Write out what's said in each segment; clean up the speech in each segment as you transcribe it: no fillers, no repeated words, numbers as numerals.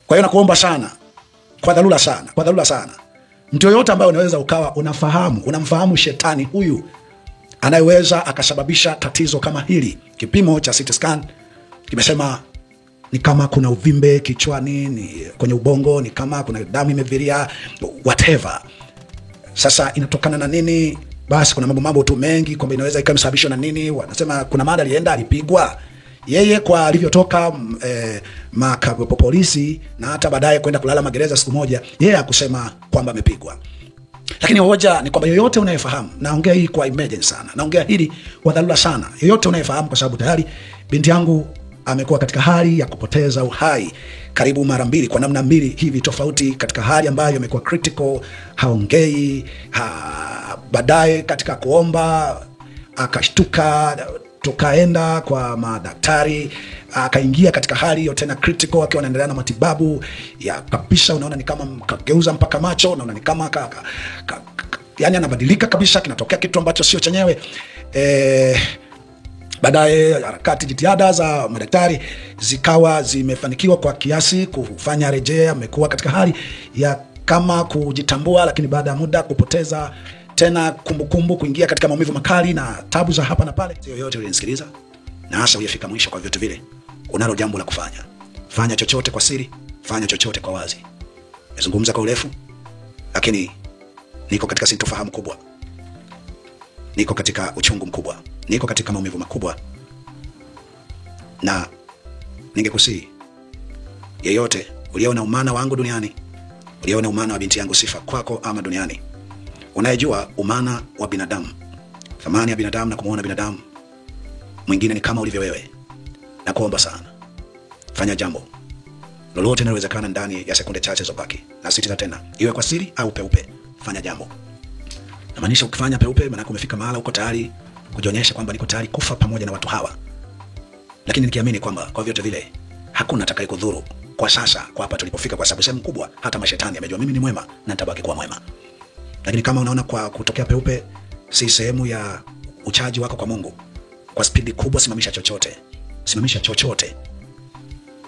Kwa hiyo nakuomba sana, kwa dharura sana, mtu yoyote ambaye unaweza ukawa unamfahamu shetani huyu anayeweza akasababisha tatizo kama hili. Kipimo cha CT scan kimesema ni kama kuna uvimbe kichwani, ni kwenye ubongo, ni kama kuna damu imeviria, whatever. Sasa inatokana na nini? Basi kuna mambo tu mengi kwamba inaweza ikamsababishwa na nini. Wanasema kuna mada alienda alipigwa. Yeye kwa alivyotoka polisi na hata baadaye kwenda kulala magereza siku moja, yeye hakusema kwamba amepigwa. Lakini hoja ni kwamba yoyote unayefahamu, naongea hii kwa emergency sana, naongea hili kwa dharura sana, yoyote unayefahamu, kwa sababu tayari binti yangu amekuwa katika hali ya kupoteza uhai karibu mara mbili, kwa namna mbili hivi tofauti, katika hali ambayo imekuwa critical, haongei, baadaye katika kuomba akashtuka, tukaenda kwa madaktari, akaingia katika hali hiyo tena critical, akiwa anaendelea na matibabu ya kabisa. Unaona ni kama kageuza mpaka macho, unaona ni kama yani anabadilika kabisa, kinatokea kitu ambacho sio chenyewe. Baadaye harakati, jitihada za madaktari zikawa zimefanikiwa kwa kiasi kufanya rejea. Amekuwa katika hali ya kama kujitambua, lakini baada ya muda kupoteza tena kumbukumbu, kuingia katika maumivu makali na tabu za hapa na pale. Sio yote ulinisikiliza, na hasa uyafika mwisho. Kwa vyote vile unalo jambo la kufanya. Fanya chochote kwa siri, fanya chochote kwa wazi. Nazungumza kwa urefu, lakini niko katika sintofahamu kubwa, niko katika uchungu mkubwa, niko katika maumivu makubwa, na ningekusihi yeyote uliona umana wangu duniani, uliona umana wa binti yangu Sifa kwako ama duniani, unayejua umana wa binadamu, thamani ya binadamu na kumuona binadamu mwingine ni kama ulivyo wewe, na kuomba sana, fanya jambo lolote linalowezekana ndani ya sekunde chache zobaki. Na sitiza tena, iwe kwa siri au peupe, fanya jambo. Na maanisha ukifanya peupe, maana umefika mahala uko tayari kujionyesha kwamba niko tayari kufa pamoja na watu hawa. Lakini nikiamini kwamba kwa vyote vile hakuna atakayekudhuru kwa sasa, kwa hapa tulipofika, kwa sababu sehemu kubwa hata mashetani yamejua mimi ni mwema na nitabaki kuwa mwema. Lakini kama unaona kwa kutokea peupe si sehemu ya uchaji wako kwa Mungu, kwa spidi kubwa, simamisha chochote.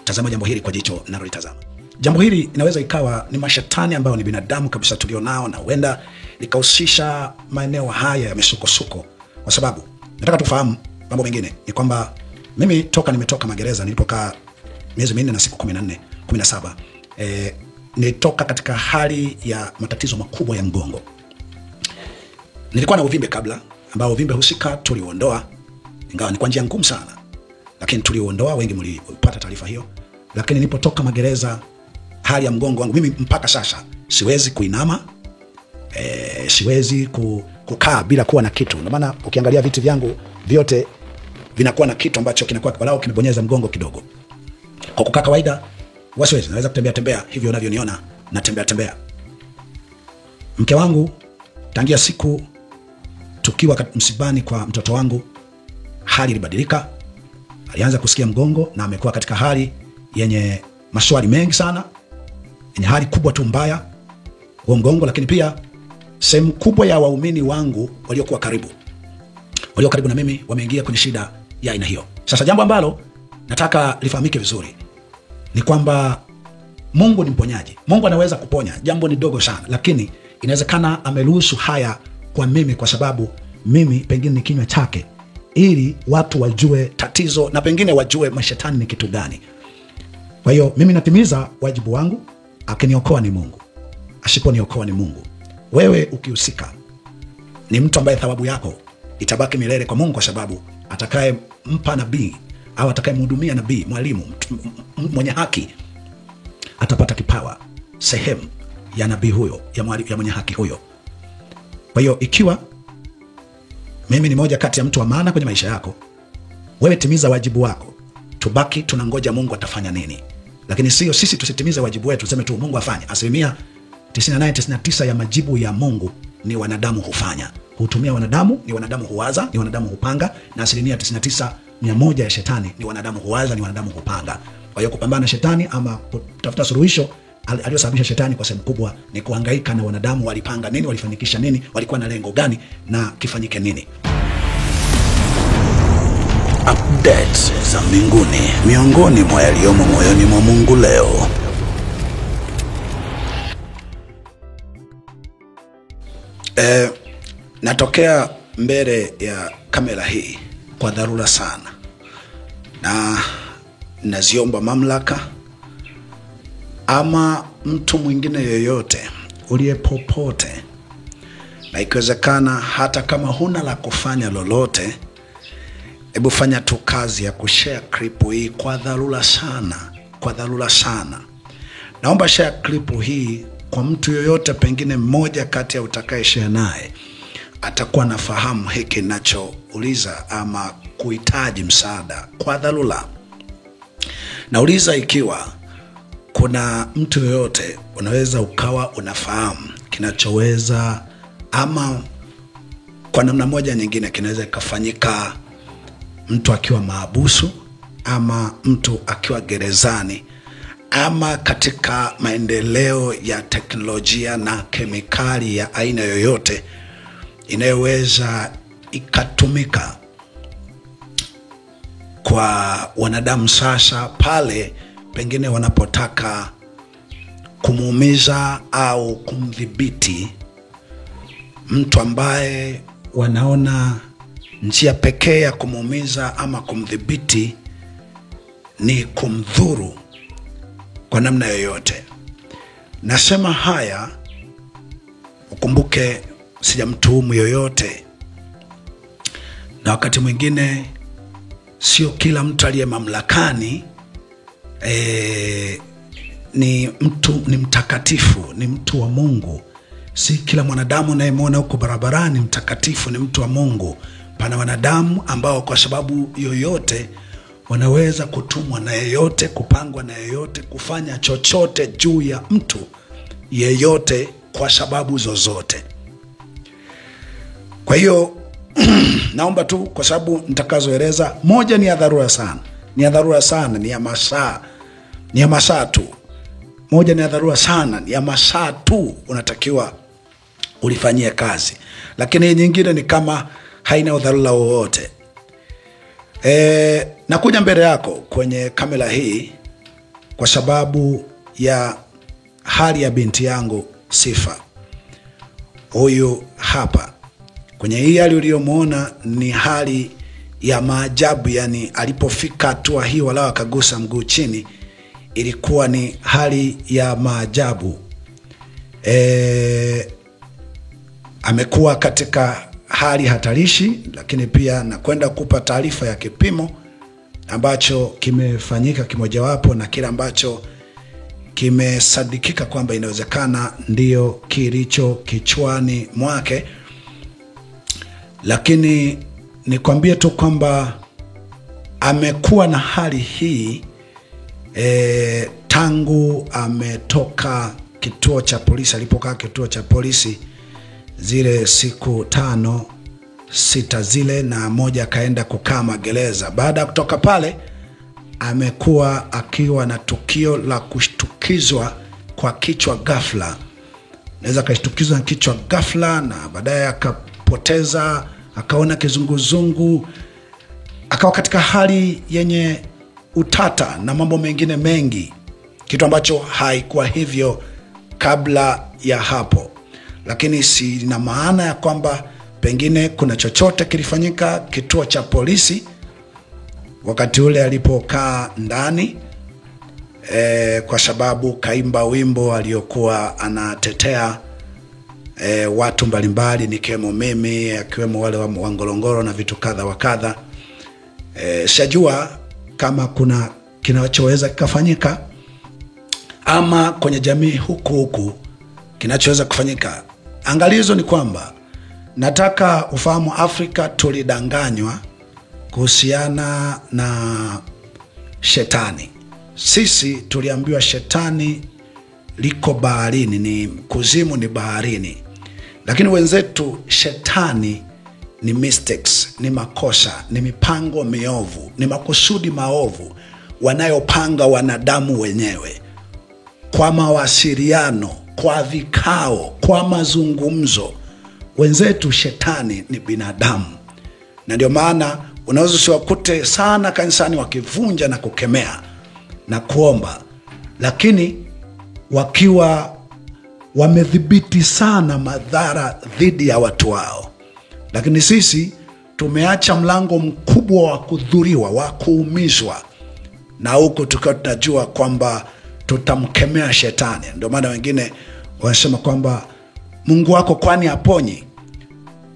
Tazama jambo hili kwa jicho ninalolitazama. Jambo hili inaweza ikawa ni mashetani ambao ni binadamu kabisa tulionao, na huenda likahusisha maeneo haya ya misukosuko. Kwa sababu nataka tufahamu mambo mengine, ni kwamba mimi toka nimetoka magereza, nilipokaa miezi 4 na siku 17, nilitoka katika hali ya matatizo makubwa ya mgongo. Nilikuwa na uvimbe kabla, ambao uvimbe husika tuliuondoa, ingawa ni kwa njia ngumu sana, lakini tuliuondoa. Wengi mlipata taarifa hiyo. Lakini nilipotoka magereza, hali ya mgongo wangu mimi mpaka sasa siwezi kuinama, siwezi kukaa bila kuwa na kitu. Ndio maana ukiangalia viti vyangu vyote vinakuwa na kitu ambacho kinakuwa walao kimebonyeza mgongo kidogo. Kwa kukaa kawaida wasiwezi, naweza kutembea hivyo unavyoniona natembea. Mke wangu tangia siku tukiwa msibani kwa mtoto wangu, hali ilibadilika. Alianza kusikia mgongo na amekuwa katika hali yenye maswali mengi sana, yenye hali kubwa tu mbaya wa mgongo. Lakini pia sehemu kubwa ya waumini wangu waliokuwa karibu na mimi wameingia kwenye shida ya aina hiyo. Sasa jambo ambalo nataka lifahamike vizuri ni kwamba Mungu ni mponyaji. Mungu anaweza kuponya. Jambo ni dogo sana, lakini inawezekana ameruhusu haya kwa mimi kwa sababu mimi pengine ni kinywa chake, ili watu wajue tatizo na pengine wajue mashetani ni kitu gani. Kwa hiyo mimi natimiza wajibu wangu. Akiniokoa ni Mungu, asiponiokoa ni Mungu. Wewe ukihusika ni mtu ambaye thawabu yako itabaki milele kwa Mungu, kwa sababu atakaye mpa nabii au atakaye mhudumia nabii, mwalimu, mwenye haki, atapata kipawa, sehemu ya nabii huyo, ya mwenye haki huyo. Kwa hiyo ikiwa mimi ni moja kati ya mtu wa maana kwenye maisha yako, wewe timiza wajibu wako. Tubaki tunangoja Mungu atafanya nini. Lakini sio sisi tusitimize wajibu wetu, tuseme tu Mungu afanye. 99% ya majibu ya Mungu ni wanadamu hufanya. Hutumia wanadamu, ni wanadamu huwaza, ni wanadamu hupanga, na 99% ya shetani ni wanadamu huwaza, ni wanadamu hupanga. Kwa hiyo kupambana na shetani ama kutafuta suluhisho aliyosababisha shetani kwa sehemu kubwa ni kuhangaika na wanadamu. Walipanga nini, walifanikisha nini, walikuwa na lengo gani, na kifanyike nini. Updates za mbinguni, miongoni mwa yaliyomo moyoni mwa Mungu leo. Natokea mbele ya kamera hii kwa dharura sana, na naziomba mamlaka ama mtu mwingine yoyote uliye popote, na ikiwezekana hata kama huna la kufanya lolote, hebu fanya tu kazi ya kushare clip hii kwa dharura sana, kwa dharura sana. Naomba share clip hii kwa mtu yoyote, pengine mmoja kati ya utakaye share naye atakuwa nafahamu hiki ninachouliza ama kuhitaji msaada kwa dharura. Nauliza ikiwa kuna mtu yoyote unaweza ukawa unafahamu kinachoweza ama kwa namna moja nyingine kinaweza kufanyika, mtu akiwa mahabusu ama mtu akiwa gerezani ama katika maendeleo ya teknolojia na kemikali ya aina yoyote inayoweza ikatumika kwa wanadamu sasa pale pengine wanapotaka kumuumiza au kumdhibiti mtu ambaye wanaona njia pekee ya kumuumiza ama kumdhibiti ni kumdhuru kwa namna yoyote. Nasema haya ukumbuke sijamtuhumu yoyote, na wakati mwingine sio kila mtu aliye mamlakani ni mtakatifu, ni mtu wa Mungu. Si kila mwanadamu unayemwona huko barabarani mtakatifu ni mtu wa Mungu. Pana wanadamu ambao kwa sababu yoyote wanaweza kutumwa na yeyote, kupangwa na yeyote, kufanya chochote juu ya mtu yeyote kwa sababu zozote. Kwa hiyo naomba tu, kwa sababu nitakazoeleza, moja ni ya dharura sana, ni ya dharura sana, ni ya masaa tu. Moja ni ya dharura sana, ni ya masaa tu unatakiwa ulifanyie kazi. Lakini nyingine ni kama haina udharura wowote. Nakuja mbele yako kwenye kamera hii kwa sababu ya hali ya binti yangu Sifa. Huyu hapa kwenye hii hali uliyomuona ni hali ya maajabu, yani alipofika hatua hii wala akagusa mguu chini, ilikuwa ni hali ya maajabu. Amekuwa katika hali hatarishi, lakini pia nakwenda kupa taarifa ya kipimo ambacho kimefanyika kimojawapo na kile ambacho kimesadikika kwamba inawezekana ndio kilicho kichwani mwake. Lakini nikwambie tu kwamba amekuwa na hali hii tangu ametoka kituo cha polisi, alipokaa kituo cha polisi zile siku 5-6 zile, na moja akaenda kukaa magereza. Baada ya kutoka pale amekuwa akiwa na tukio la kushtukizwa kwa kichwa ghafla. Naweza kashtukizwa na kichwa ghafla na baadaye akapoteza, akaona kizunguzungu, akawa katika hali yenye utata na mambo mengine mengi, kitu ambacho haikuwa hivyo kabla ya hapo. Lakini si na maana ya kwamba pengine kuna chochote kilifanyika kituo cha polisi wakati ule alipokaa ndani, kwa sababu kaimba wimbo aliokuwa anatetea watu mbalimbali, nikiwemo mimi, akiwemo wale wa Ngorongoro na vitu kadha wa kadha. Sijajua kama kuna kinachoweza kufanyika ama kwenye jamii huku kinachoweza kufanyika. Angalizo ni kwamba nataka ufahamu, Afrika tulidanganywa kuhusiana na shetani. Sisi tuliambiwa shetani liko baharini, ni kuzimu, ni baharini. Lakini wenzetu shetani ni mistakes, ni makosa, ni mipango miovu, ni makusudi maovu wanayopanga wanadamu wenyewe kwa mawasiliano, kwa vikao, kwa mazungumzo. Wenzetu shetani ni binadamu, na ndio maana unaweza usiwakute sana kanisani wakivunja na kukemea na kuomba, lakini wakiwa wamedhibiti sana madhara dhidi ya watu wao. Lakini sisi tumeacha mlango mkubwa wa kudhuriwa, wa kuumizwa, na huko tukiwa tunajua kwamba tutamkemea shetani. Ndio maana wengine wanasema kwamba Mungu wako kwani aponyi?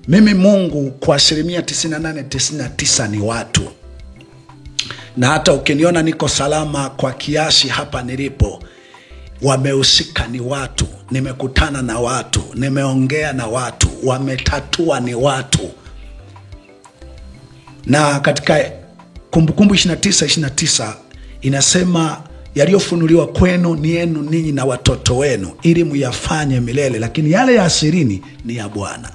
Mimi Mungu kwa 98-99 ni watu. Na hata ukiniona niko salama kwa kiasi hapa nilipo, wamehusika ni watu. Nimekutana na watu, nimeongea na watu, wametatua ni watu. Na katika Kumbukumbu 29:29 inasema yaliyofunuliwa kwenu ni yenu ninyi na watoto wenu, ili muyafanye milele, lakini yale ya sirini ni ya Bwana.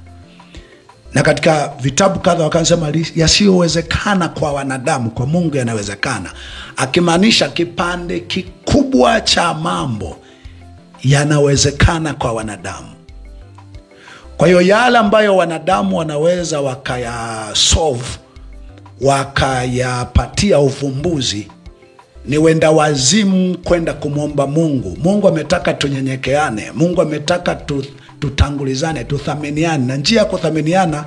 Na katika vitabu kadha wakasema yasiyowezekana kwa wanadamu kwa Mungu yanawezekana, akimaanisha kipande kikubwa cha mambo yanawezekana kwa wanadamu. Kwa hiyo yale ambayo wanadamu wanaweza wakayasolve, wakayapatia uvumbuzi, ni wenda wazimu kwenda kumwomba Mungu. Mungu ametaka tunyenyekeane, Mungu ametaka tutangulizane, tuthaminiane. Na njia ya kuthaminiana,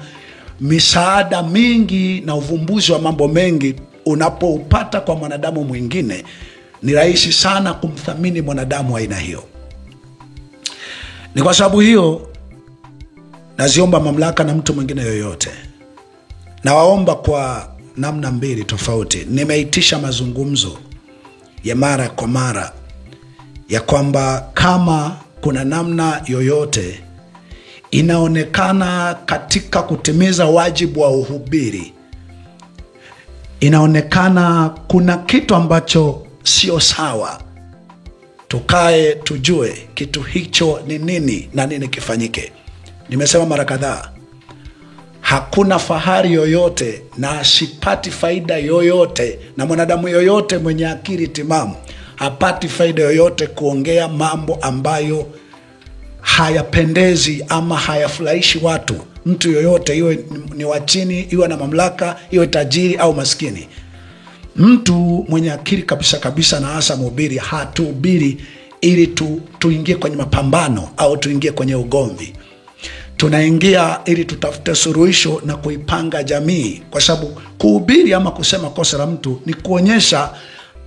misaada mingi na uvumbuzi wa mambo mengi unapoupata kwa mwanadamu mwingine, ni rahisi sana kumthamini mwanadamu wa aina hiyo. Ni kwa sababu hiyo naziomba mamlaka na mtu mwingine yoyote, na waomba kwa namna mbili tofauti. Nimeitisha mazungumzo ya mara kwa mara ya kwamba kama kuna namna yoyote inaonekana katika kutimiza wajibu wa uhubiri, inaonekana kuna kitu ambacho sio sawa, tukae tujue kitu hicho ni nini na nini kifanyike. Nimesema mara kadhaa, hakuna fahari yoyote na asipati faida yoyote, na mwanadamu yoyote mwenye akili timamu hapati faida yoyote kuongea mambo ambayo hayapendezi ama hayafurahishi watu. Mtu yoyote, iwe ni wa chini, iwe na mamlaka, iwe tajiri au maskini. Mtu mwenye akili kabisa kabisa, na hasa mhubiri, hatuhubiri ili tuingie kwenye mapambano au tuingie kwenye ugomvi. Tunaingia ili tutafute suluhisho na kuipanga jamii, kwa sababu kuhubiri ama kusema kosa la mtu ni kuonyesha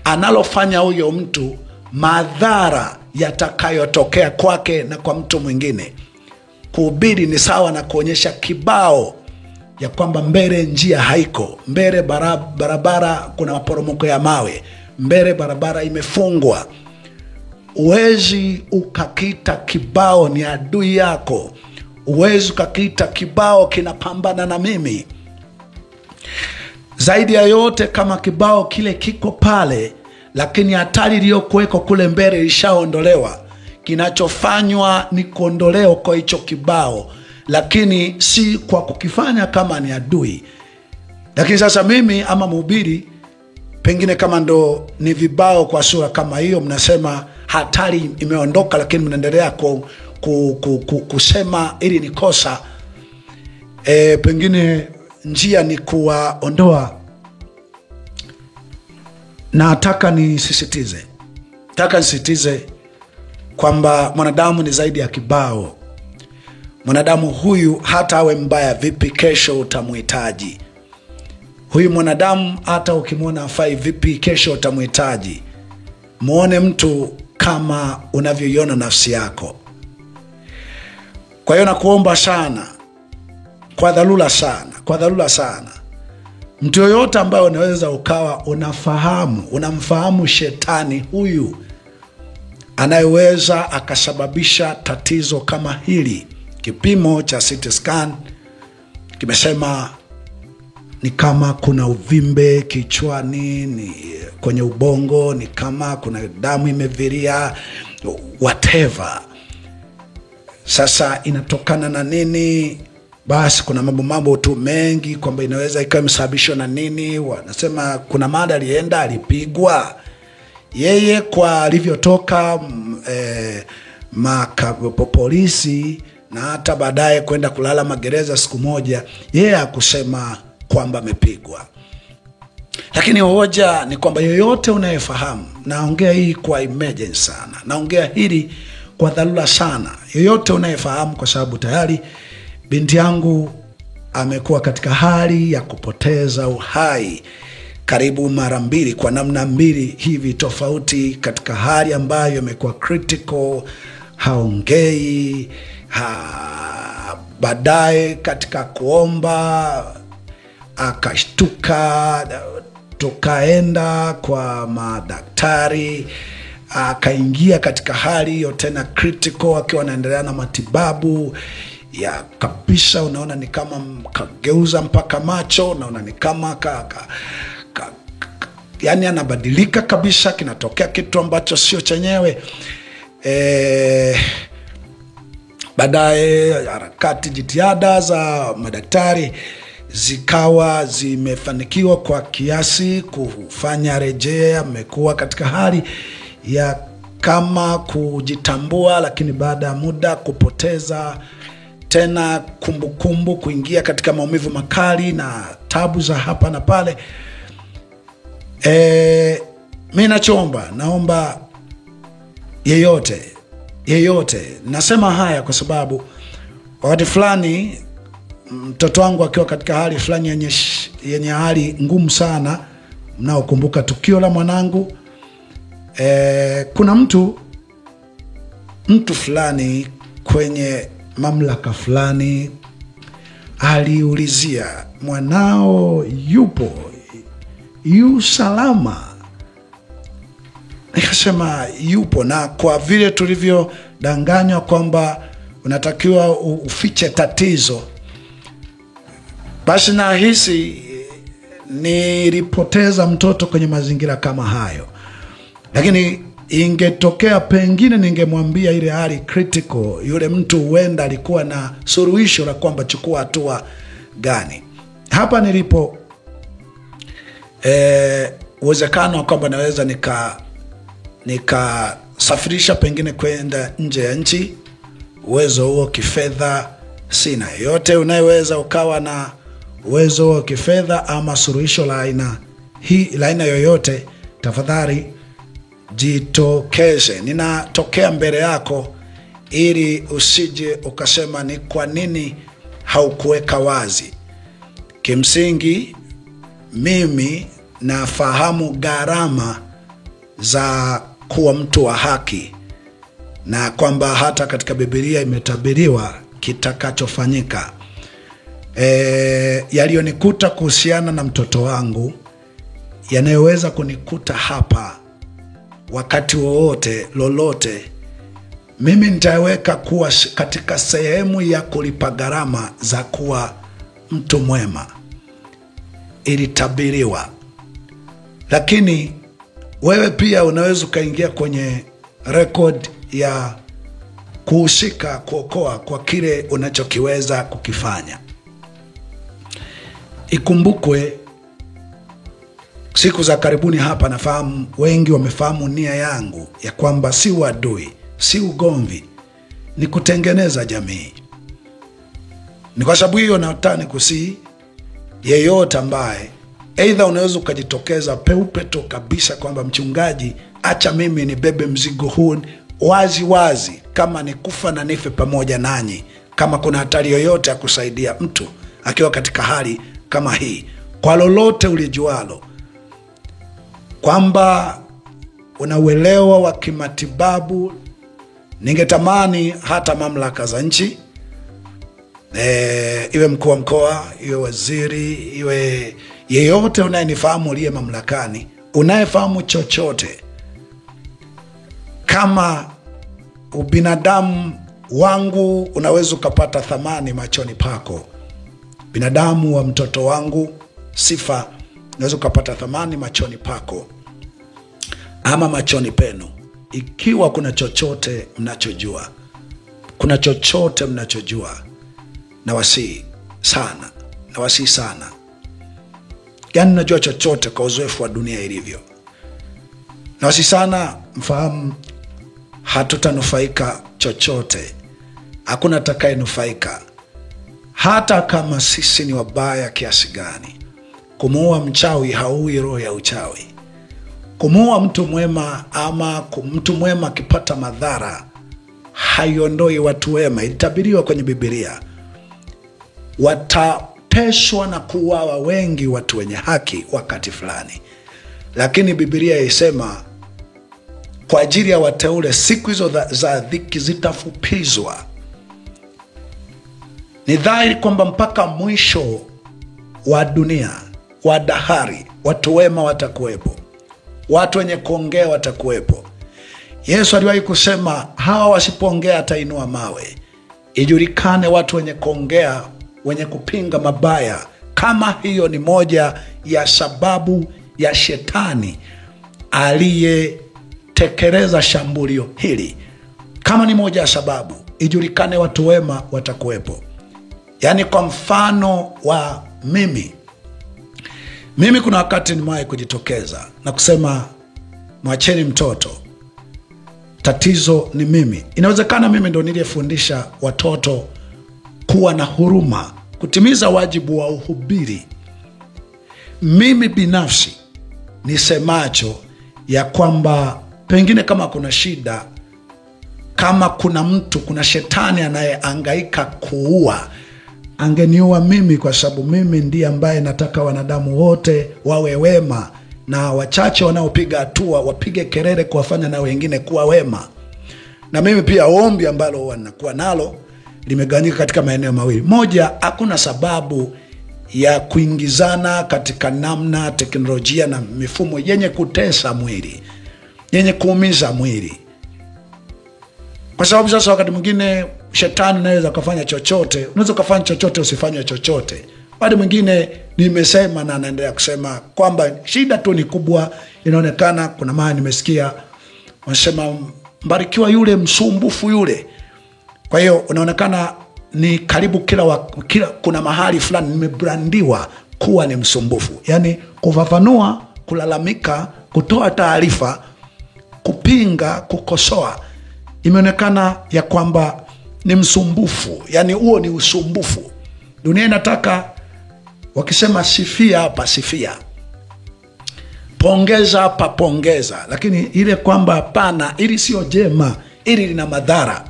analofanya huyo mtu, madhara yatakayotokea kwake na kwa mtu mwingine. Kuhubiri ni sawa na kuonyesha kibao ya kwamba mbele njia haiko, mbele barabara kuna maporomoko ya mawe, mbele barabara imefungwa. Uwezi ukakita kibao ni adui yako, uwezi ukakita kibao kinapambana na mimi. Zaidi ya yote, kama kibao kile kiko pale, lakini hatari iliyokuweko kule mbele ilishaondolewa, kinachofanywa ni kuondolewa kwa hicho kibao, lakini si kwa kukifanya kama ni adui. Lakini sasa mimi ama mhubiri, pengine kama ndo ni vibao kwa sura kama hiyo, mnasema hatari imeondoka, lakini mnaendelea kusema ili ni kosa. Pengine njia ni kuwaondoa. Na nataka nisisitize kwamba mwanadamu ni zaidi ya kibao. Mwanadamu huyu hata awe mbaya vipi, kesho utamuhitaji. Huyu mwanadamu hata ukimwona afai vipi, kesho utamuhitaji. Muone mtu kama unavyoiona nafsi yako. Kwa hiyo nakuomba sana, kwa dharura sana, mtu yoyote ambaye unaweza ukawa unamfahamu shetani huyu anayeweza akasababisha tatizo kama hili. Kipimo cha CT scan kimesema ni kama kuna uvimbe kichwani, ni kwenye ubongo, ni kama kuna damu imeviria, whatever. Sasa inatokana na nini? Basi kuna mambo tu mengi kwamba inaweza ikawa imesababishwa na nini. Wanasema kuna mada alienda, alipigwa. Yeye kwa alivyotoka polisi na hata baadaye kwenda kulala magereza siku moja, yeye hakusema kwamba amepigwa. Lakini hoja ni kwamba yoyote unayefahamu, naongea hii kwa emergency sana, naongea hili kwa dharura sana, yoyote unayefahamu, kwa sababu tayari binti yangu amekuwa katika hali ya kupoteza uhai karibu mara mbili, kwa namna mbili hivi tofauti, katika hali ambayo imekuwa critical, haongei, baadaye katika kuomba akashtuka, tukaenda kwa madaktari, akaingia katika hali hiyo tena critical, akiwa anaendelea na matibabu ya kabisa. Unaona ni kama kageuza mpaka macho, unaona ni kama yani anabadilika kabisa, kinatokea kitu ambacho sio chenyewe. Baadaye harakati, jitihada za madaktari zikawa zimefanikiwa kwa kiasi kufanya rejea. Amekuwa katika hali ya kama kujitambua, lakini baada ya muda kupoteza tena kumbukumbu, kuingia katika maumivu makali na tabu za hapa na pale. Mimi naomba yeyote, nasema haya kwa sababu wakati fulani mtoto wangu akiwa katika hali fulani yenye hali ngumu sana, mnaokumbuka tukio la mwanangu, kuna mtu fulani kwenye mamlaka fulani aliulizia, mwanao yu salama? Nikasema yupo, na kwa vile tulivyodanganywa kwamba unatakiwa ufiche tatizo, basi nahisi nilipoteza mtoto kwenye mazingira kama hayo. Lakini ingetokea pengine ningemwambia ile hali critical, yule mtu huenda alikuwa na suluhisho la kwamba chukua hatua gani. Hapa nilipo uwezekano kwamba naweza nikasafirisha pengine kwenda nje ya nchi. Uwezo huo kifedha sina. Yote unayeweza ukawa na uwezo huo kifedha ama suluhisho la aina yoyote, tafadhali jitokeze. Ninatokea mbele yako ili usije ukasema ni kwa nini haukuweka wazi. Kimsingi mimi nafahamu gharama za kuwa mtu wa haki, na kwamba hata katika Biblia imetabiriwa kitakachofanyika. Yaliyonikuta kuhusiana na mtoto wangu yanayoweza kunikuta hapa wakati wowote lolote, mimi nitaweka kuwa katika sehemu ya kulipa gharama za kuwa mtu mwema. Ilitabiriwa. Lakini wewe pia unaweza ukaingia kwenye record ya kuhusika kuokoa kwa kile unachokiweza kukifanya. Ikumbukwe siku za karibuni hapa, nafahamu wengi wamefahamu nia yangu ya kwamba si uadui, si ugomvi, ni kutengeneza jamii. Ni kwa sababu hiyo nataka nikusihi yeyote ambaye aidha unaweza ukajitokeza peupe tu kabisa kwamba mchungaji, acha mimi nibebe mzigo huu wazi, kama ni kufa na nife pamoja nanyi, kama kuna hatari yoyote ya kusaidia mtu akiwa katika hali kama hii, kwa lolote ulijualo, kwamba unauelewa wa kimatibabu. Ningetamani hata mamlaka za nchi, iwe mkuu wa mkoa, iwe waziri, iwe yeyote unayenifahamu uliye mamlakani, unayefahamu chochote, kama ubinadamu wangu unaweza ukapata thamani machoni pako, binadamu wa mtoto wangu Sifa unaweza ukapata thamani machoni pako ama machoni penu, ikiwa kuna chochote mnachojua, nawasihi sana. Yani najua chochote kwa uzoefu wa dunia ilivyo. Nawasihi sana mfahamu hatutanufaika chochote. Hakuna atakayenufaika. Hata kama sisi ni wabaya kiasi gani. Kumuua mchawi haui roho ya uchawi. Kumuua mtu mwema ama mtu mwema akipata madhara haiondoi watu wema. Ilitabiriwa kwenye Biblia, waliteswa na kuuawa wengi watu wenye haki wakati fulani, lakini Biblia isema kwa ajili ya wateule siku hizo za dhiki zitafupizwa. Ni dhahiri kwamba mpaka mwisho wa dunia, wa dahari, watu wema watakuwepo, watu wenye kuongea watakuwepo. Yesu aliwahi kusema hawa wasipoongea atainua mawe. Ijulikane watu wenye kuongea, wenye kupinga mabaya. Kama hiyo ni moja ya sababu ya shetani aliyetekeleza shambulio hili, kama ni moja ya sababu, ijulikane watu wema watakuwepo. Yaani kwa mfano wa mimi kuna wakati nimewahi kujitokeza na kusema mwacheni mtoto, tatizo ni mimi. Inawezekana mimi ndo niliyefundisha watoto kuwa na huruma, kutimiza wajibu wa uhubiri. Mimi binafsi nisemacho ya kwamba pengine kama kuna shida, kama kuna mtu, kuna shetani anayehangaika kuua, angeniua mimi, kwa sababu mimi ndiye ambaye nataka wanadamu wote wawe wema, na wachache wanaopiga hatua wapige kelele kuwafanya na wengine kuwa wema. Na mimi pia ombi ambalo wanakuwa nalo limegawanyika katika maeneo mawili. Moja, hakuna sababu ya kuingizana katika namna teknolojia na mifumo yenye kutesa mwili, yenye kuumiza mwili. Kwa sababu sasa wakati mwingine shetani anaweza kufanya chochote, unaweza kufanya chochote usifanye chochote. Wakati mwingine nimesema na naendelea kusema kwamba shida tu ni kubwa. Inaonekana kuna maana nimesikia wanasema mbarikiwa yule msumbufu yule. Kwa hiyo unaonekana ni karibu kila kuna mahali fulani nimebrandiwa kuwa ni msumbufu. Yaani kufafanua, kulalamika, kutoa taarifa, kupinga, kukosoa, imeonekana ya kwamba ni msumbufu. Yaani huo ni usumbufu. Dunia inataka, wakisema sifia hapa sifia, pongeza hapa pongeza, lakini ile kwamba hapana, ili sio jema, ili lina madhara.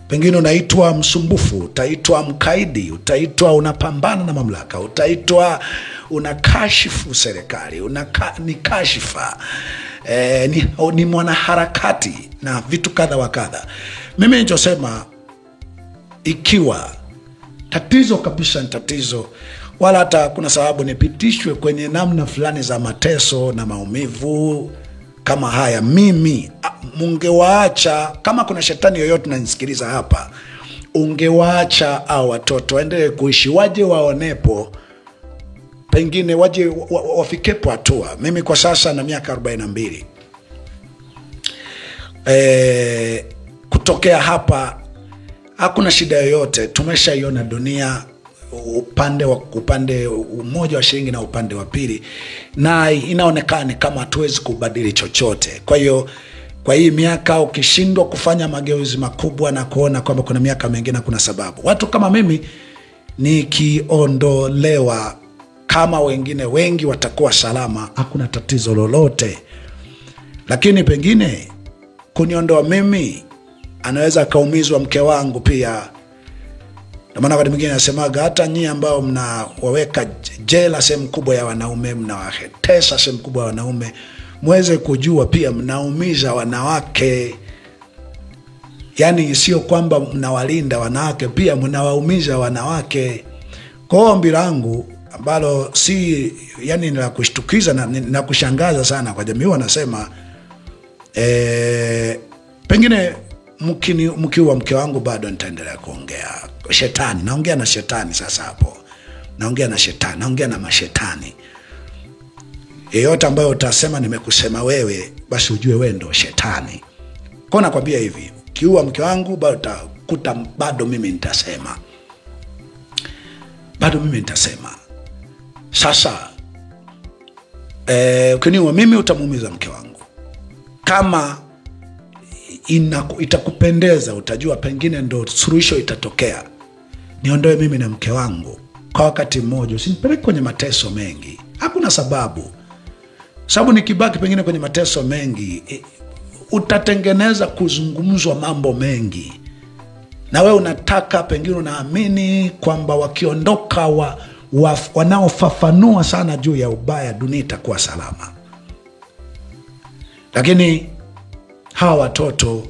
Pengine unaitwa msumbufu, utaitwa mkaidi, utaitwa unapambana na mamlaka, utaitwa unakashifu serikali, ni kashifa, ni mwanaharakati na vitu kadha wa kadha. Mimi nilichosema, ikiwa tatizo kabisa ni tatizo, wala hata kuna sababu nipitishwe kwenye namna fulani za mateso na maumivu kama haya, mimi mungewaacha, kama kuna shetani yoyote nanisikiliza hapa, ungewaacha au watoto waendelee kuishi, waje waonepo, pengine waje wafikepo hatua. Mimi kwa sasa na miaka 42. Kutokea hapa hakuna shida yoyote. Tumeshaiona dunia, upande mmoja wa shilingi na upande wa pili, na inaonekana kama hatuwezi kubadili chochote. Kwa hiyo kwa hii miaka ukishindwa kufanya mageuzi makubwa na kuona kwamba kuna miaka mingine kuna sababu, watu kama mimi nikiondolewa, kama wengine wengi watakuwa salama, hakuna tatizo lolote. Lakini pengine kuniondoa mimi, anaweza kaumizwa mke wangu pia. Na maana wakati mwingine nasemaga, hata nyinyi ambao mnawaweka jela sehemu kubwa ya wanaume, mnawatesa sehemu kubwa ya wanaume, muweze kujua pia mnaumiza wanawake. Yaani sio kwamba mnawalinda wanawake, pia mnawaumiza wanawake. Kwa ombi langu ambalo si yani ni la kushtukiza na kushangaza sana kwa jamii, wanasema pengine mkiwa mke wangu bado nitaendelea kuongea. Shetani, naongea na shetani sasa hapo. Naongea na shetani, naongea na mashetani. Yeyote ambayo utasema nimekusema wewe, basi ujue wewe ndo shetani. Kwa nakwambia hivi, ukiua mke wangu bado utakuta bado mimi nitasema. Bado mimi nitasema. Sasa ukiniua mimi utamuumiza mke wangu. Kama itakupendeza, utajua pengine ndo suluhisho itatokea, niondoe mimi na mke wangu kwa wakati mmoja, usinipeleke kwenye mateso mengi. Hakuna sababu. Sababu nikibaki pengine kwenye mateso mengi, utatengeneza kuzungumzwa mambo mengi. Na wewe unataka, pengine unaamini kwamba wakiondoka wanaofafanua sana juu ya ubaya, dunia itakuwa salama. Lakini hawa watoto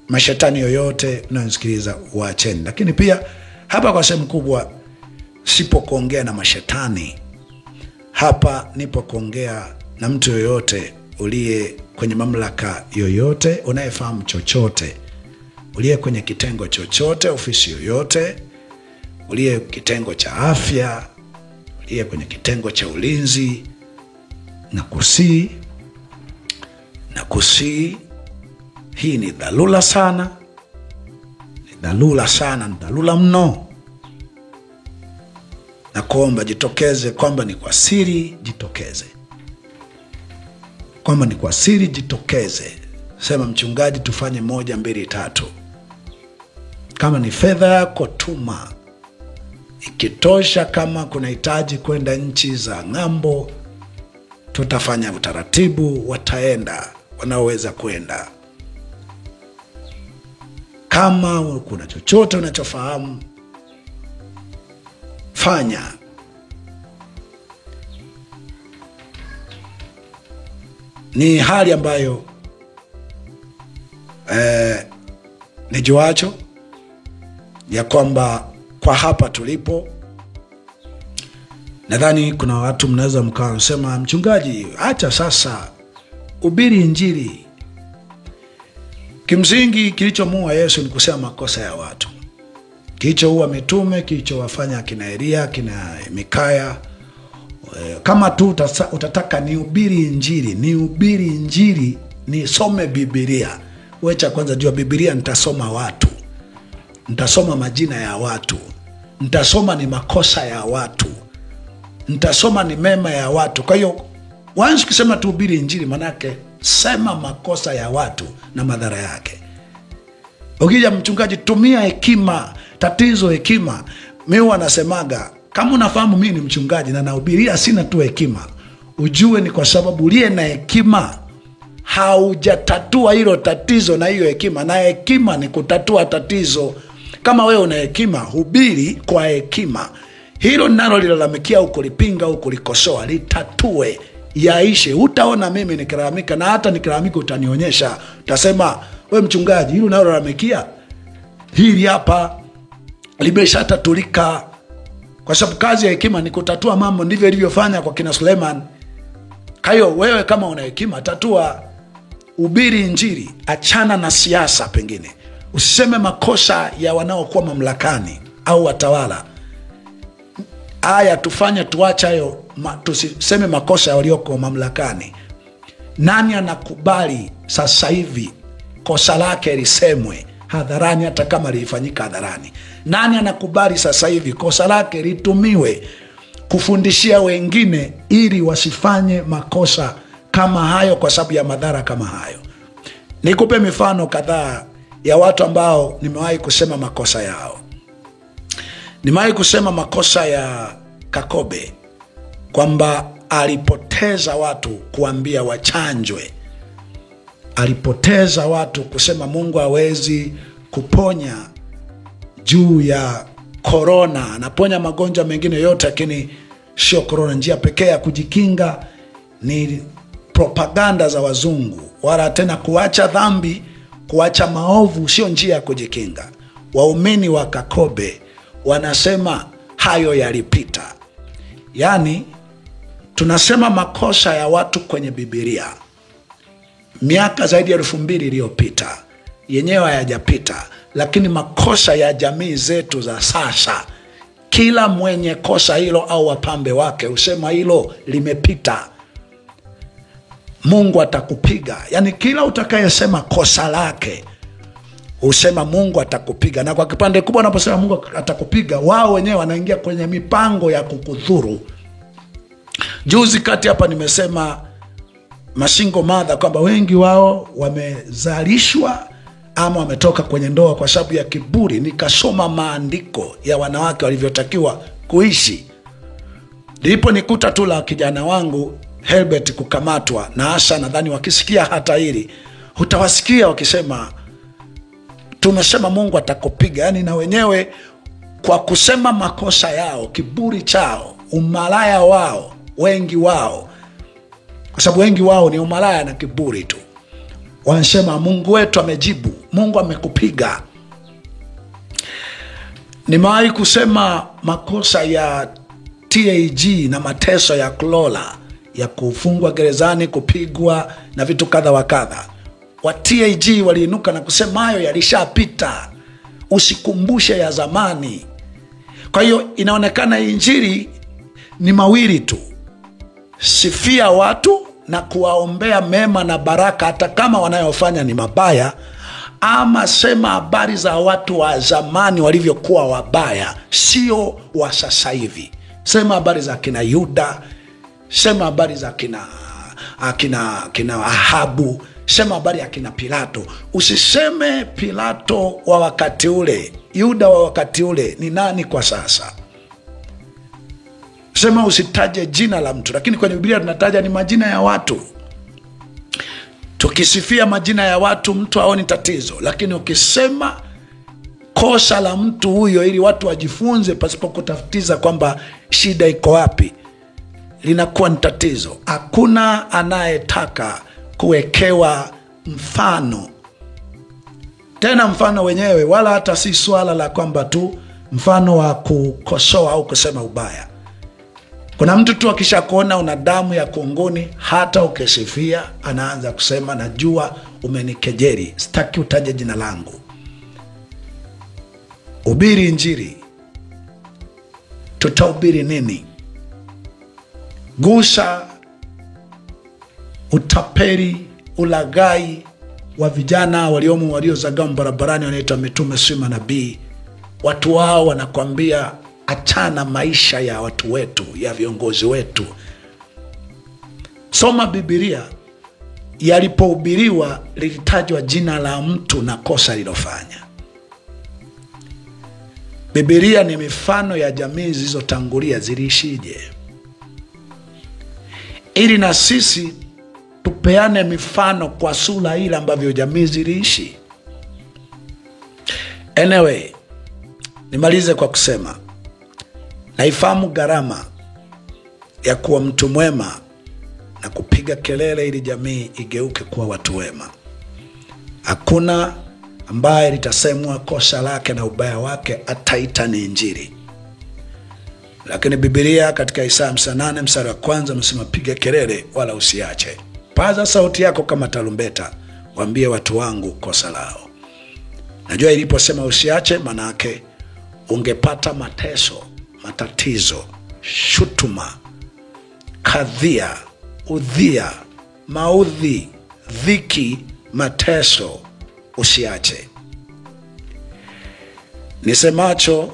mashetani yoyote unayosikiliza waacheni. Lakini pia hapa kwa sehemu kubwa sipo kuongea na mashetani. Hapa nipo kuongea na mtu yoyote uliye kwenye mamlaka yoyote, unayefahamu chochote, uliye kwenye kitengo chochote, ofisi yoyote, uliye kitengo cha afya, uliye kwenye kitengo cha ulinzi, na kusii hii ni dharura sana, ni dharura mno. Na kuomba jitokeze, kwamba ni kwa siri jitokeze, kwamba ni kwa siri jitokeze. Sema mchungaji, tufanye 1, 2, 3. Kama ni fedha yako tuma, ikitosha. Kama kuna hitaji kwenda nchi za ng'ambo, tutafanya utaratibu, wataenda wanaoweza kwenda. Kama kuna chochote unachofahamu, fanya. Ni hali ambayo nijuacho ya kwamba kwa hapa tulipo, nadhani kuna watu mnaweza mkawa msema, mchungaji, acha sasa ubiri injili. Kimsingi kilichomuua Yesu ni kusema makosa ya watu. Kilichoua mitume, kilichowafanya kina Elia, kina Mikaya. Kama tu utataka nihubiri injili, nisome Biblia. Wecha kwanza jua Biblia nitasoma watu. Nitasoma majina ya watu. Nitasoma ni makosa ya watu. Nitasoma ni mema ya watu. Kwa hiyo once kusema tuhubiri injili, manake sema makosa ya watu na madhara yake. Ukija mchungaji, tumia hekima. Tatizo hekima. Mimi wanasemaga, kama unafahamu mimi ni mchungaji na nahubiria sina tu hekima, ujue ni kwa sababu uliye na hekima haujatatua hilo tatizo na hiyo hekima. Na hekima ni kutatua tatizo. Kama wewe una hekima, hubiri kwa hekima. Hilo nalo lilalamikia au kulipinga au kulikosoa, litatue, yaishe. Utaona mimi nikilalamika, na hata nikilalamika utanionyesha. Utasema, wewe mchungaji, hilo unalolalamikia hili hapa limeshatatulika. Kwa sababu kazi ya hekima ni kutatua mambo. Ndivyo ilivyofanya kwa kina Suleiman. Kwa hiyo wewe kama una hekima, tatua, hubiri injili, achana na siasa. Pengine usiseme makosa ya wanaokuwa mamlakani au watawala. Aya, tufanye tuacha hayo, tusiseme makosa ya walioko mamlakani. Nani anakubali sasa hivi kosa lake lisemwe hadharani, hata kama lilifanyika hadharani? Nani anakubali sasa hivi kosa lake litumiwe kufundishia wengine ili wasifanye makosa kama hayo kwa sababu ya madhara kama hayo? Nikupe mifano kadhaa ya watu ambao nimewahi kusema makosa yao. Nimewahi kusema makosa ya Kakobe, kwamba alipoteza watu kuambia wachanjwe. Alipoteza watu kusema Mungu hawezi kuponya juu ya korona. Anaponya magonjwa mengine yote, lakini sio korona. Njia pekee ya kujikinga ni propaganda za wazungu. Wala tena kuacha dhambi, kuacha maovu sio njia ya kujikinga. Waumini wa Kakobe wanasema hayo yalipita. Yani tunasema makosa ya watu kwenye Biblia miaka zaidi ya 2000 iliyopita, yenyewe hayajapita. Lakini makosa ya jamii zetu za sasa, kila mwenye kosa hilo au wapambe wake usema hilo limepita, Mungu atakupiga. Yani kila utakayesema kosa lake usema Mungu atakupiga. Na kwa kipande kubwa wanaposema Mungu atakupiga, wao wenyewe wanaingia kwenye mipango ya kukudhuru. Juzi kati hapa nimesema masingo mother, kwamba wengi wao wamezalishwa ama wametoka kwenye ndoa kwa sababu ya kiburi. Nikasoma maandiko ya wanawake walivyotakiwa kuishi. Ndipo nikuta tu la kijana wangu Herbert kukamatwa na Asha. Nadhani wakisikia hata hili utawasikia wakisema tumesema Mungu atakupiga. Yani na wenyewe kwa kusema makosa yao, kiburi chao, umalaya wao, wengi wao, kwa sababu wengi wao ni umalaya na kiburi tu, wanasema Mungu wetu amejibu, Mungu amekupiga. Nimewahi kusema makosa ya TAG na mateso ya Clola, ya kufungwa gerezani, kupigwa na vitu kadha wa kadha. Wa TAG waliinuka na kusema hayo yalishapita, usikumbushe ya zamani. Kwa hiyo inaonekana injili ni mawili tu: sifia watu na kuwaombea mema na baraka hata kama wanayofanya ni mabaya, ama sema habari za watu wa zamani walivyokuwa wabaya, sio wa sasa hivi. Sema habari za kina Yuda, sema habari za kina Ahabu, sema habari ya kina Pilato. Usiseme Pilato wa wakati ule, Yuda wa wakati ule ni nani kwa sasa. Sema usitaje jina la mtu, lakini kwenye Biblia tunataja ni majina ya watu. Tukisifia majina ya watu mtu haoni tatizo, lakini ukisema kosa la mtu huyo ili watu wajifunze pasipo kutafutiza kwamba shida iko wapi, linakuwa ni tatizo. Hakuna anayetaka kuwekewa mfano, tena mfano wenyewe, wala hata si swala la kwamba tu mfano wa kukosoa au kusema ubaya. Kuna mtu tu akisha kuona una damu ya kunguni, hata ukisifia anaanza kusema najua umenikejeli, sitaki utaje jina langu. Hubiri injili. Tutahubiri nini? Gusa utapeli, ulagai wa vijana waliomo waliozagaa barabarani, wanaitwa mitume si manabii. Watu wao wanakwambia achana maisha ya watu wetu, ya viongozi wetu. Soma Biblia. Yalipohubiriwa lilitajwa jina la mtu na kosa lilofanya. Biblia ni mifano ya jamii zilizotangulia ziliishije, ili na sisi tupeane mifano kwa sura ile ambavyo jamii ziliishi. Anyway, nimalize kwa kusema naifahamu gharama ya kuwa mtu mwema na kupiga kelele ili jamii igeuke kuwa watu wema. Hakuna ambaye litasemwa kosa lake na ubaya wake ataita ni injili. Lakini Biblia katika Isaya 58 mstari wa 1 imesema piga kelele wala usiache. Paza sauti yako kama tarumbeta, waambie watu wangu kosa lao. Najua iliposema usiache maana yake ungepata mateso, matatizo, shutuma, kadhia, udhia, maudhi, dhiki, mateso. Usiache. Nisemacho,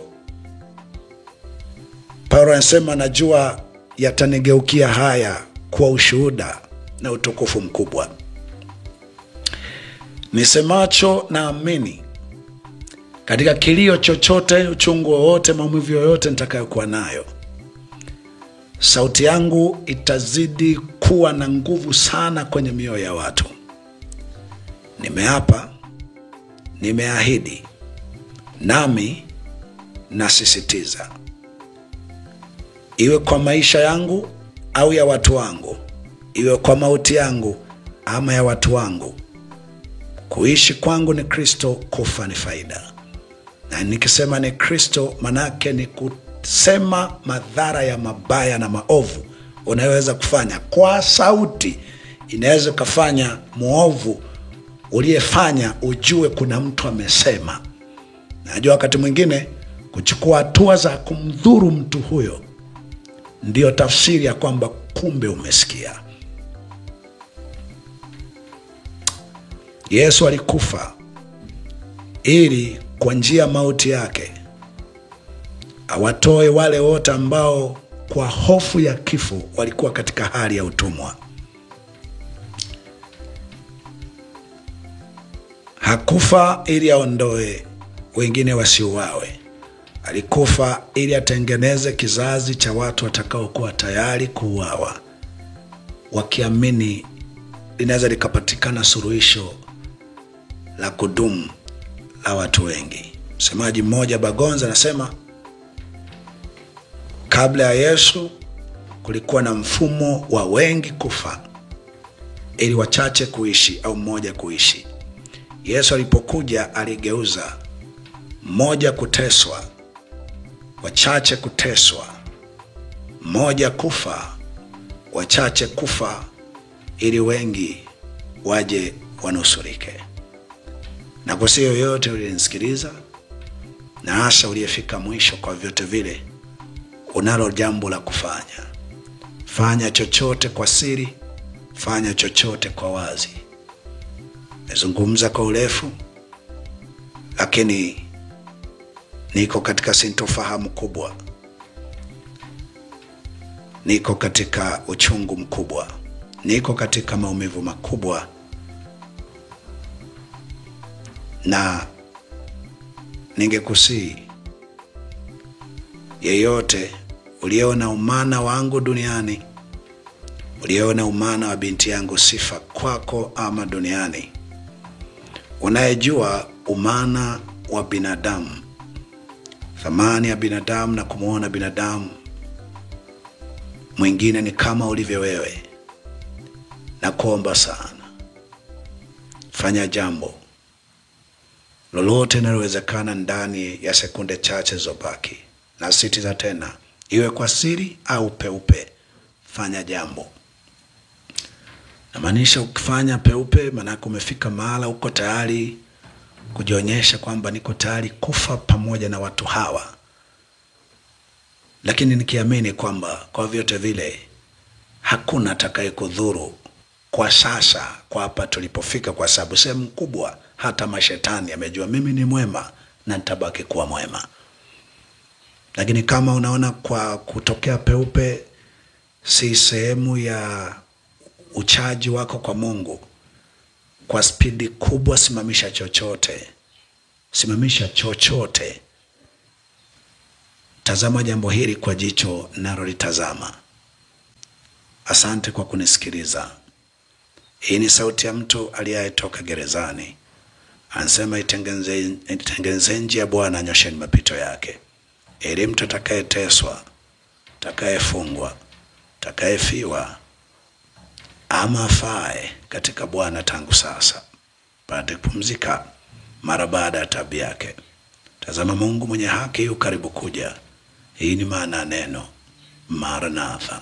Paulo anasema najua yatanigeukia haya kwa ushuhuda na utukufu mkubwa. Nisemacho naamini katika kilio chochote, uchungu wowote, maumivu yoyote nitakayokuwa nayo, sauti yangu itazidi kuwa na nguvu sana kwenye mioyo ya watu. Nimeapa, nimeahidi, nami nasisitiza, iwe kwa maisha yangu au ya watu wangu, iwe kwa mauti yangu ama ya watu wangu, kuishi kwangu ni Kristo, kufa ni faida. Na nikisema ni Kristo, manake ni kusema madhara ya mabaya na maovu unaweza kufanya kwa sauti. Inaweza kufanya muovu uliyefanya ujue kuna mtu amesema. Najua wakati mwingine kuchukua hatua za kumdhuru mtu huyo ndio tafsiri ya kwamba kumbe umesikia. Yesu alikufa ili kwa njia mauti yake awatoe wale wote ambao kwa hofu ya kifo walikuwa katika hali ya utumwa. Hakufa ili aondoe wengine wasiuawe. Alikufa ili atengeneze kizazi cha watu watakaokuwa tayari kuuawa, wakiamini linaweza likapatikana suluhisho la kudumu la watu wengi. Msemaji mmoja Bagonza anasema Kabla ya Yesu kulikuwa na mfumo wa wengi kufa ili wachache kuishi au mmoja kuishi. Yesu alipokuja aligeuza mmoja kuteswa, wachache kuteswa, mmoja kufa, wachache kufa, ili wengi waje wanusurike. Na kwa siyo yote ulinisikiliza, na hasa uliyefika mwisho, kwa vyote vile unalo jambo la kufanya. Fanya chochote kwa siri, fanya chochote kwa wazi. Nimezungumza kwa urefu, lakini niko katika sintofahamu kubwa. Niko katika uchungu mkubwa. Niko katika maumivu makubwa. Na ningekusihi yeyote uliona umana wangu duniani, uliona umana wa binti yangu Sifa kwako ama duniani, unayejua umana wa binadamu, thamani ya binadamu, na kumuona binadamu mwingine ni kama ulivyo wewe, na kuomba sana, fanya jambo lolote linalowezekana ndani ya sekunde chache zobaki. Na sitiza tena, iwe kwa siri au peupe, fanya jambo. Namaanisha ukifanya peupe, maana umefika mahala uko tayari kujionyesha kwamba niko tayari kufa pamoja na watu hawa, lakini nikiamini kwamba kwa vyote vile hakuna atakaye kudhuru kwa sasa, kwa hapa tulipofika, kwa sababu sehemu kubwa hata mashetani yamejua mimi ni mwema na nitabaki kuwa mwema. Lakini kama unaona kwa kutokea peupe si sehemu ya uchaji wako kwa Mungu, kwa spidi kubwa, simamisha chochote. Simamisha chochote. Tazama jambo hili kwa jicho nalolitazama. Asante kwa kunisikiliza. Hii ni sauti ya mtu aliyetoka gerezani. Anasema itengeneze njia ya Bwana, nyosheni mapito yake. Ili mtu atakayeteswa, atakayefungwa, atakayefiwa ama afae katika Bwana tangu sasa, pate kupumzika mara baada ya taabu yake. Tazama, Mungu mwenye haki yu karibu kuja. Hii ni maana neno Maranatha.